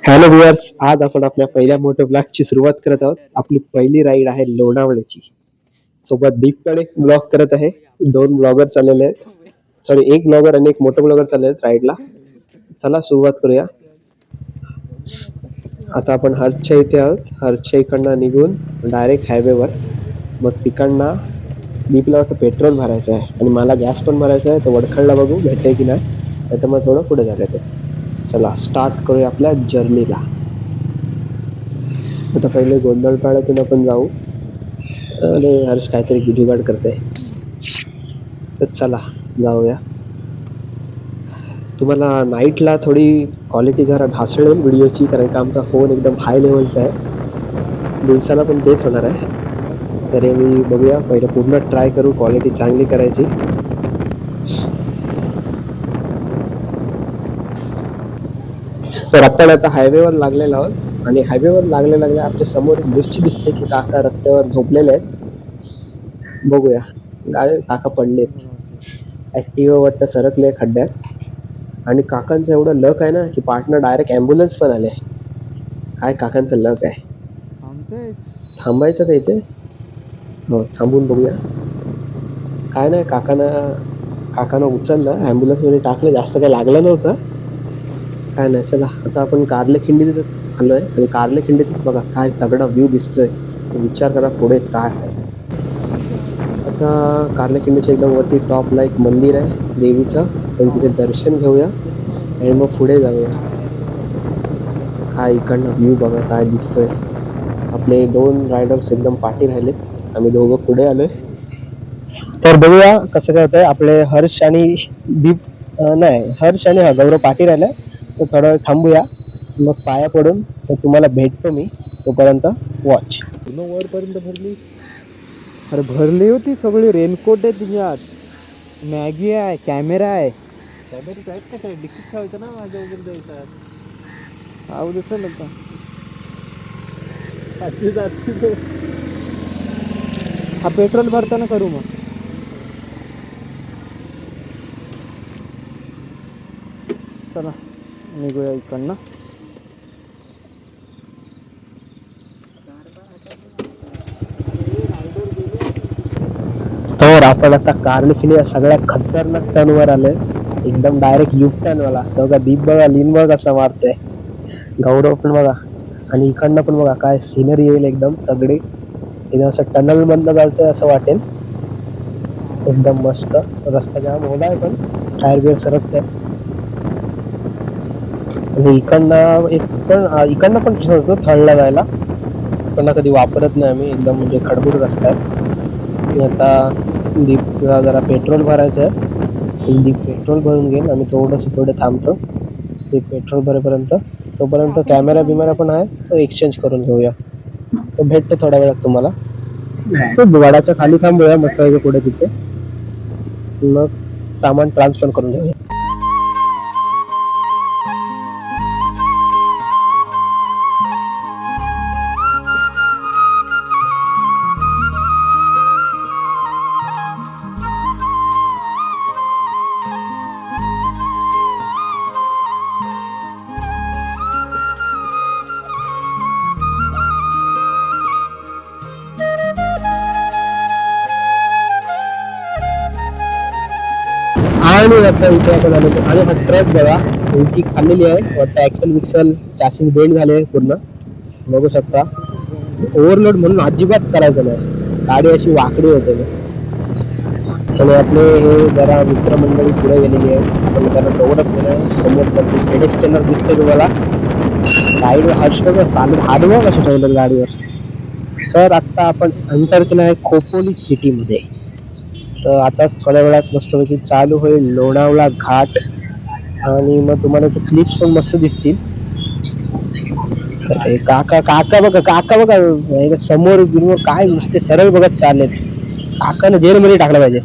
Hello viewers, आज आपण आपल्या पहिल्या मोठ्या ब्लॉगची सुरुवात करत आहोत. आपली पहिली राईड आहे लोणावळ्याची. सोबत दीप पण एक ब्लॉग करत आहे. दोन ब्लॉगर चाललेले आहेत. सॉरी, एक ब्लॉगर आणि एक मोठं ब्लॉगर चालले आहेत राईडला. चला सुरुवात करूया. आता आपण हर्षच्या इथे आहोत. हर्षच्या इकडनं निघून डायरेक्ट हायवेवर. मग तिकडनं दीपला वाटतं पेट्रोल भरायचं आहे आणि मला गॅस पण भरायचा आहे. तर वडखळला बघू भेटते की नाही. तर मग थोडं पुढे झालं ते. चला स्टार्ट करूया आपल्या जर्नीला. आता पहिले गोंधळपाड्यातून आपण जाऊ. अरे हर्ष काहीतरी जुगाड करते. तर चला जाऊया. तुम्हाला नाईटला थोडी क्वालिटी जरा ढासळेल व्हिडिओची, कारण का आमचा फोन एकदम हाय लेवलचा आहे. दिवसाला पण तेच होणार आहे. तरी मी बघूया, पहिले पूर्ण ट्राय करू क्वालिटी चांगली करायची. तर आपण आता हायवेवर लागलेलो आहोत आणि हायवेवर लागले आपल्या समोर एक दृश्य दिसते की काका रस्त्यावर झोपलेले आहेत. बघूया. गाडी काका पडलेत. ऍक्टिव्हा वाटतं सरकले खड्ड्यात आणि काकांचं एवढं लक आहे ना की पार्टनर डायरेक्ट ॲम्ब्युलन्स पण आले. काय काकांचं लक आहे. थांबायचं का इथे? हो, थांबून बघूया. काय नाही, काकानं उचललं, ॲम्ब्युलन्समध्ये टाकलं. जास्त काही लागलं नव्हतं. काय नाही, चला आता आपण कारले खिंडीतच आलोय आणि कारले खिंडीतच बघा काय तगडा व्ह्यू दिसतोय. विचार करा पुढे काय आहे. आता कारले खिंडीच्या एकदम वरती टॉपला एक मंदिर आहे देवीचं. आपण तिथे दर्शन घेऊया आणि मग पुढे जाऊया. काय इकडनं व्ह्यू बघा काय दिसतोय. आपले दोन रायडर्स एकदम पाठी राहिलेत. आम्ही दोघं पुढे आलोय. तर बघूया कसं काय होतंय. आपले हर्ष आणि दीप नाही, हर्ष आणि गौरव पाठी राहिलाय. तर थोडा वेळ थांबूया, मग पाया पडून तर तुम्हाला भेटतो मी. तोपर्यंत वॉच. वरपर्यंत भरली. अरे भरली होती सगळी. रेनकोट आहे तुझ्यात, मॅगी आहे, कॅमेरा आहे. कॅमेरा आहेत कशा डिक्कीत ठेवायचं ना, माझ्या वगैरे द्यायचा. आऊ दिसेल का? हा पेट्रोल भरताना करू मग. चला निघूया इकडनं. तर आपण आता कारली खिंडी सगळ्या खतरनाक टर्नवर आलोय. एकदम डायरेक्ट युग टर्न वाला. बघा दीप बघा, लीन बघा कसं मारतोय. गौरव पण बघा. आणि इकडनं पण बघा काय सिनरी येईल एकदम तगडी. इथं असं टनल मधनं चालतंय असं वाटेल. एकदम मस्त. रस्ता जाम ओला आहे पण टायर बिअर सरकतंय. आणि इकडनं पण कसं होतं थळला जायला. इकडनं कधी वापरत नाही आम्ही. एकदम म्हणजे खडबूड रस्ता आहे. आता दीपला जरा पेट्रोल भरायचं आहे. दीप पेट्रोल भरून घेईल. आम्ही थोडंसं पुढे थांबतो दीप पेट्रोल भरेपर्यंत. तोपर्यंत कॅमेरा बिमेरा पण आहे, तो एक्सचेंज करून घेऊया. तो भेटतो थोड्या वेळात तुम्हाला. तो वडाच्या खाली थांबूया मस्त पुढे तिथे. मग सामान ट्रान्सफर करून घेऊया. आणि आता इथे आपण आलो आणि हा ट्रक बघा उलटी खाल्लेली आहे वाटतं. ऍक्सल विक्सल चासिस बेंड झाले पूर्ण. बघू शकता. ओव्हरलोड म्हणून अजिबात करायचं नाही. गाडी अशी वाकडी होते. आणि आपले हे जरा मित्रमंडळी पुढे गेलेली आहे. आपण त्यांना दौडत गेलं. समोरचा झेड स्टेनर दिसतंय तुम्हाला. गाडीवर हर्ष बघा चालू हात बघा कसे ठेवलं गाडीवर. तर आता आपण एंटर केलं आहे खोपोली सिटीमध्ये. तर आताच थोड्या वेळात मस्तपैकी चालू होईल लोणावळा घाट. आणि मग तुम्हाला ते क्लिप्स पण मस्त दिसतील. काका बघा समोर बिमोर काय नुसते सरळ बघत चाललेत. काकानं जेलमध्ये टाकलं पाहिजे.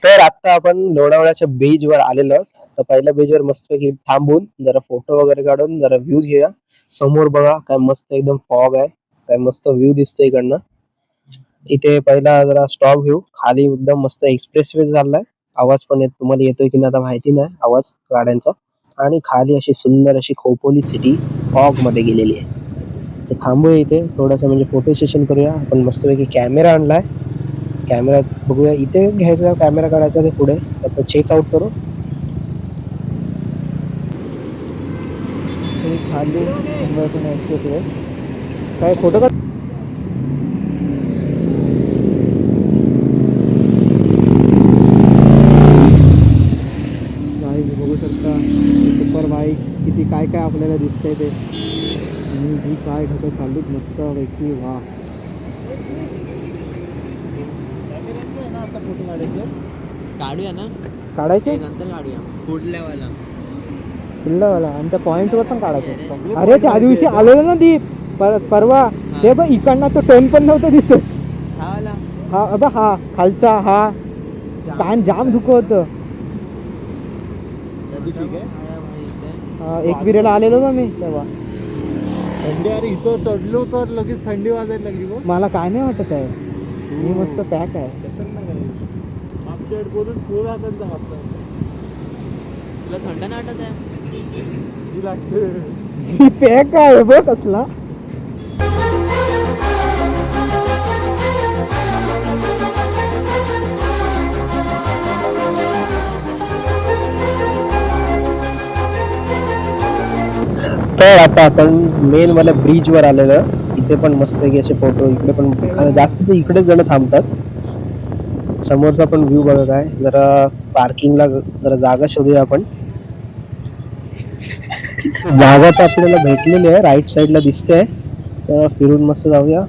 तर आता आपण लोणावळ्याच्या बीच वर आलेलो आहोत. तर पहिल्या बीच वर मस्तपैकी थांबून जरा फोटो वगैरे काढून जरा व्ह्यू घेऊया. समोर बघा काय मस्त एकदम फॉग आहे, काय मस्त व्ह्यू दिसतोय इकडनं. इथे पहिला जरा स्टॉप घेऊ. खाली एकदम मस्त एक्सप्रेस वे चाललाय. आवाज पण येत तुम्हाला येतोय की नाही आता माहिती नाही आवाज गाड्यांचा. आणि खाली अशी सुंदर अशी खोपोली सिटी फॉग मध्ये गेलेली आहे. तर थांबूया इथे थोडस म्हणजे फोटो सेशन करूया. आपण मस्तपैकी कॅमेरा आणलाय. कॅमेरा बघूया इथे घ्यायचा कॅमेरा काढायचा ते पुढे आता चेक आउट करू. खाली एक्सप्रेस काय फोटो काढ. बघू शकता सुपर बाईक किती काय काय आपल्याला दिसतंय ते. आणि जी काय ढकल चालू मस्त पैकी वा. फोटो काढायचे काढूया ना, काढायचे नंतर काढूया. फुडल्यावाला आणि त्या पॉइंटवर पण काढायचं. अरे त्या दिवशी आलेलं ना दीप परवा ते बघ इकडनं तो टर्न पण नव्हतं दिसत. हा अबा हा खालचा हा कान जाम दुखत होतं. एक बिरेला आलेलो ना मी तेव्हा. थंडी अरे इथं चढलो तर लगेच थंडी वाजायला लागली. मला काय नाही वाटत आहे, मी मस्त पॅक आहे. तुला थंड नाही वाटत आहे? पॅक आहे बघ कसला. तर आता आपण मेन वाल्या ब्रिज वर आलेलो आहे. इथे पण मस्त असे फोटो इकडे पण जास्त तर इकडेच जण थांबतात. समोरचा पण व्ह्यू बघत आहे. जरा पार्किंगला जरा जागा शोधूया आपण. जागा तर आपल्याला भेटलेली आहे, राईट साईडला दिसते. तर फिरून मस्त जाऊया.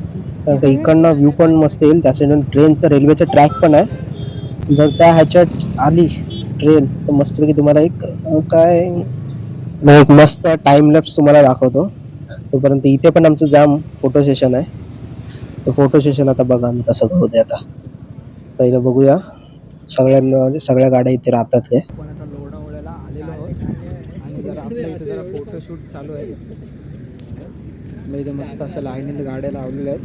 तर इकडनं व्ह्यू पण मस्त येईल. त्या साईडून ट्रेनचा रेल्वेचा ट्रॅक पण आहे. जर त्या ह्याच्यात आली ट्रेन तर मस्तपैकी तुम्हाला एक काय एक मस्त टाइम लॅप्स तुम्हाला दाखवतो. तोपर्यंत इथे पण आमचं जाम फोटो सेशन आहे. तर फोटो सेशन आता बघा कसं होते. आता पहिलं बघूया सगळ्यांना म्हणजे सगळ्या गाड्या इथे राहतात. हे आपण आता लोणावळ्याला आलेलो आहोत आणि जरा आपल्या इथे जरा फोटोशूट चालू आहे. आपल्या इथे मस्त असं लाईनीत गाड्या लावलेल्या आहेत.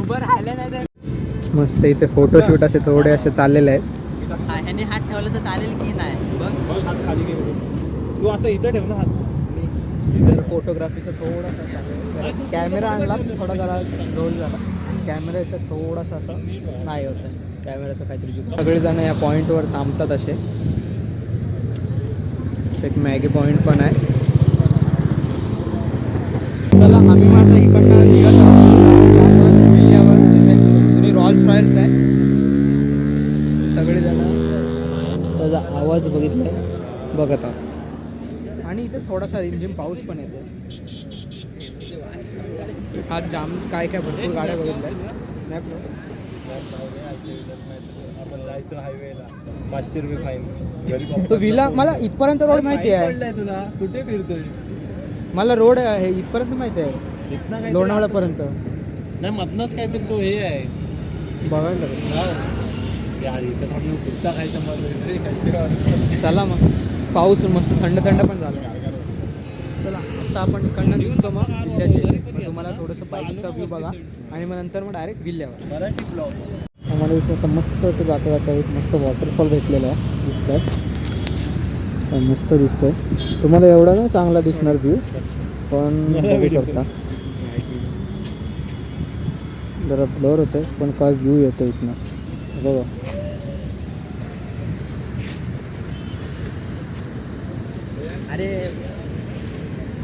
उभं राहिलं नाही मस्त इथे फोटोशूट असे थोडे असे चाललेले आहेत. ह्याने हात ठेवला तर चालेल की नाही बघ. हात खाली तू असं इथं ठेव ना हात. तर फोटोग्राफीचं थोडासा कॅमेरा आणला थोडा जरा रोल झाला. कॅमेराचं थोडासा असं नाही होतं कॅमेराचं काहीतरी. सगळेजण या पॉईंटवर थांबतात असे. एक मॅगी पॉईंट पण आहे. चला आम्ही आता इकडनं जुनी रॉल्स रॉयल्स आहे. सगळेजण त्याचा आवाज बघितलाय बघत आहात. आणि इथे थोडासा रिमझिम पाऊस पण येतो. हा जाम काय काय भरपूर गाड्या बघितल्या. आपण जायचं हायवेला 500 रुपये फाईन. तो विला मला इथपर्यंत रोड माहिती आहे. तुला कुठे फिरतोय? मला रोड आहे इथपर्यंत माहिती आहे. इथनं काय लोणावळ्यापर्यंत नाही, मधनच काहीतरी तो हे आहे बघायला लागेल. यार इथं थांबून कुठचा खायचं मला चला मग पाऊस मस्त थंड थंड पण झालं. चला आता आपण इकडनं निघतो मग विल्ल्याचे. मग तुम्हाला थोडंसं बाईकचा व्ह्यू बघा आणि मग नंतर मग डायरेक्ट विल्ल्यावर. मराठी ब्लॉग आम्हाला इथे आता मस्त ते जाता जाता एक मस्त वॉटरफॉल भेटलेला आहे. दिसतोय मस्त दिसतोय. तुम्हाला एवढा ना चांगला दिसणार व्ह्यू पण बघू शकता जरा ब्लर होतं पण काय व्ह्यू येतो इथनं बघा. अरे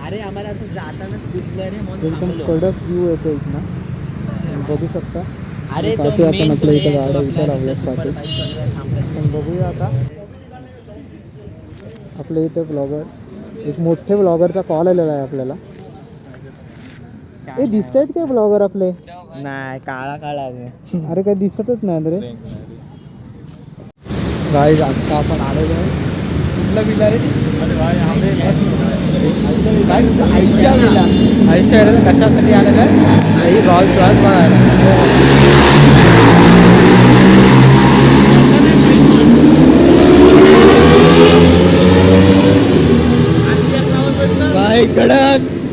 अरे आम्हाला असं जातानाच दिसलं रे म्हणून एकदम थांबलो. कडक व्ह्यू येतो इथनं बघू शकता. अरे तो काठी आता main म्हटलं इथं तो गाड्या आहे, इथं लावल्यात जो काठी. आपल्याला super bike वगैरे थांबल्यात. पण बघूया आता आपल्या इथे ब्लॉगर एक मोठे ब्लॉगरचा कॉल आलेला आहे आपल्याला. हे दिसत आहेत काय ब्लॉगर आपले? नाही काळा काळा अरे काही दिसतच नाही रे. गाईज आता आपण आलेलो आहे कुठला विला रे? आईच्या विला. आईच्या विला कशासाठी आलेलं आहे? रॉल्स रॉयल्स बघायला.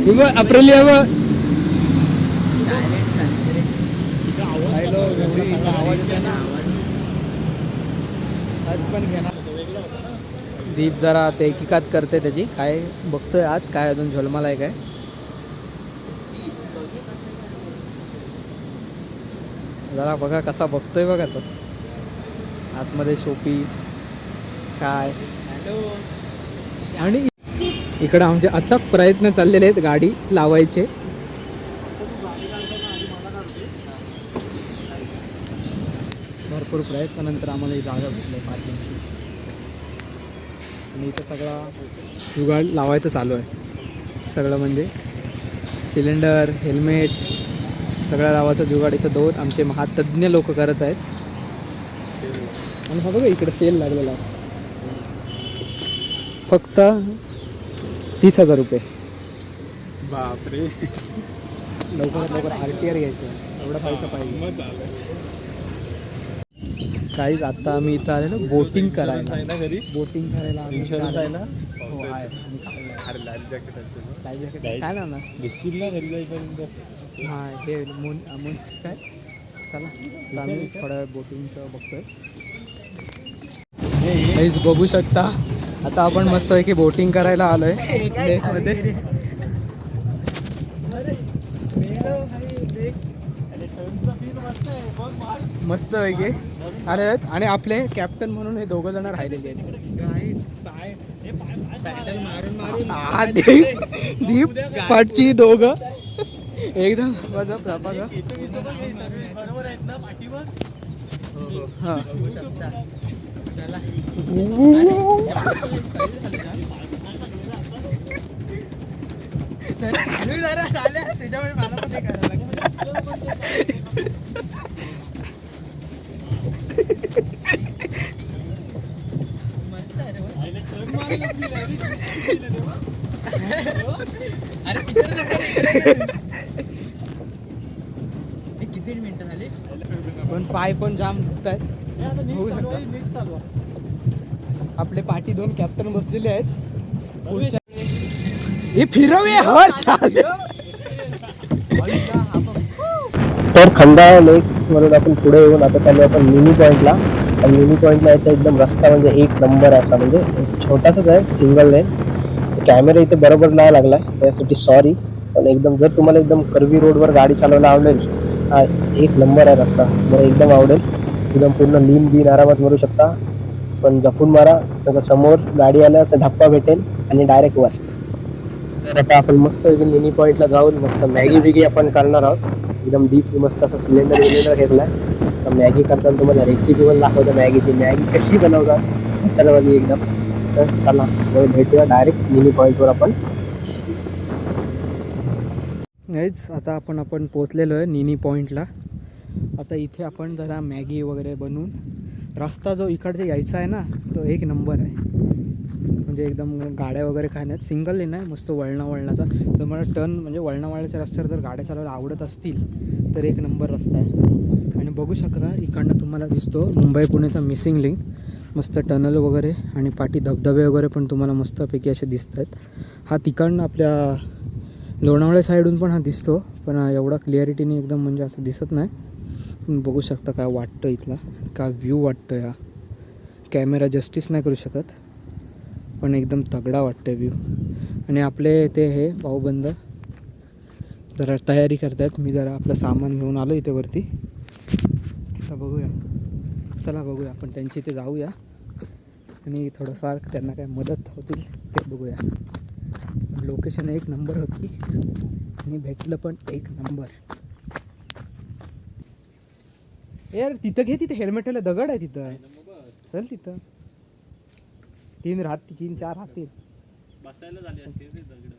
अप्रिलिया व दीप जरा तहकीकात करते त्याची काय बघतोय आत काय अजून झलमाला आहे काय. जरा बघा कसा बघतोय बघा तो आतमध्ये शोपीस काय. आणि इकडे आमचे अथक प्रयत्न चाललेले आहेत गाडी लावायचे. भरपूर प्रयत्नानंतर आम्हाला ही जागा भेटली पार्किंगची. आणि इथं सगळा जुगाड लावायचं चालू आहे. सगळं म्हणजे सिलेंडर हेल्मेट सगळं लावायचं जुगाड इथं दोन आमचे महातज्ञ लोक करत आहेत. आणि हा बघा इकडे सेल लागलेला आहे फक्त 30,000 रुपये. बापरे लवकरात लवकर RTR घ्यायचं एवढा पैसा पाहिजे. काहीच आता आम्ही इथं आलेलो बोटिंग करायला. घरी बोटिंग करायला आम्ही इथं इन्शुरन्स आहे ना? आलेलो. हो आहे. अरे लाईफ जॅकेट काय जॅकेट काय ना दिसतील ना घरी जाईपर्यंत. हां हे मून काय चला आता आम्ही थोड्या वेळ बोटिंगचं बघतोय. काहीच बघू शकता आता आपण मस्तपैकी बोटिंग करायला आलोय लेकमध्ये. मस्त पैकी अरे आणि आपले कॅप्टन म्हणून हे दोघं जण राहिलेले आहेत. दीप पाठची दोघं एकदम हां तुझ्यामुळे मला पण हे करायला किती मिनिटं झाली पण पाय पण जाम दुखत आहेत. होऊ शकतं. आपले पाठी दोन कॅप्टन बसलेले आहेत. पुढच्या हे फिरवे हर तर खंडाळा लेक म्हणून आपण पुढे येऊन आता चालू आपण मिनी पॉईंटला. आणि मिनी पॉईंटला याचा एकदम रस्ता म्हणजे एक नंबर आहे असा म्हणजे छोटासाच आहे सिंगल लेन. कॅमेरा इथे बरोबर नाही लागला त्यासाठी सॉरी. पण एकदम जर तुम्हाला एकदम कर्वी रोडवर गाडी चालवायला आवडेल हा एक नंबर आहे रस्ता. मला एकदम आवडेल. एकदम पूर्ण लीन बीन आरामात मारू शकता. पण जपून मारा तर समोर गाडी आल्या तर धप्पा भेटेल आणि डायरेक्ट वर. तर आता आपण मस्त मिनी पॉईंटला जाऊन मस्त मॅगी बिगी आपण करणार आहोत. एकदम डीप मस्त असं सिलेंडर घेतलाय. तर मॅगी करताना तुम्हाला रेसिपी पण दाखवतो मॅगीची. मॅगी कशी बनवतात खतरवाली एकदम. तर चला भेटूया डायरेक्ट मिनी पॉईंटवर आपण. हेच आता आपण पोचलेलो आहे निनी पॉईंटला. आता इथे आपण जरा मॅगी वगैरे बनवून रस्ता जो इकडचे यायचा आहे ना तो एक नंबर आहे. म्हणजे एकदम गाड्या वगैरे खाण्यात सिंगल लेन आहे मस्त वळणाचा. तर मला टर्न म्हणजे वळणाच्या रस्त्यावर जर गाड्या चालवायला आवडत असतील तर एक नंबर रस्ता आहे. आणि बघू शकता इकडनं तुम्हाला दिसतो मुंबई पुण्याचा मिसिंग लिंक. मस्त टनल वगैरे आणि पाठी धबधबे वगैरे पण तुम्हाला मस्तपैकी असे दिसत आहेत. हा तिकडनं आपल्या लोणावळ्या साईडून पण हा दिसतो पण एवढा क्लिअरिटीने एकदम म्हणजे असं दिसत नाही. बघू शकता काय वाटतं इथला काय व्ह्यू वाटतो. या कॅमेरा जस्टिस नाही करू शकत पण एकदम तगडा वाटतं व्ह्यू. आणि आपले ते हे भाऊबंद जरा तयारी करतायत. मी जरा आपलं सामान घेऊन आलो इथे वरती. तर बघूया चला बघूया आपण त्यांच्या इथे जाऊया आणि थोडंफार त्यांना काय मदत होतील ते बघूया. लोकेशन एक नंबर होती आणि भेटलं पण एक नंबर. यार तिथं घे तिथे हेल्मेटला दगड आहे तिथं. चल तिथं 3-4 राहतील. बसायला झाली असते दगड.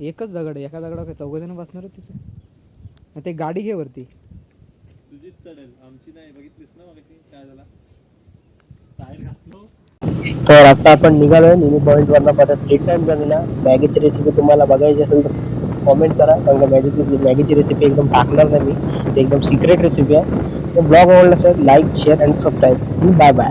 एकच दगड आहे. एका दगडावर 4 जण बसणार तिथे. ते गाडी घे वरती. तुझीच चढेल आमची नाही. बघितलीस ना मगाशी काय झाला टायर घातलो. तर आता आपण निघालोय मिनी पॉईंट वरनं परत रिटर्न झालेला. मॅगीची रेसिपी तुम्हाला बघायची असेल तर कॉमेंट करा. कारण का मॅगीची रेसिपी एकदम टाकणार नाही मी. एकदम सिक्रेट रेसिपी आहे. तर ब्लॉग आवडला असेल लाईक शेअर आणि सबस्क्राईब. Bye bye.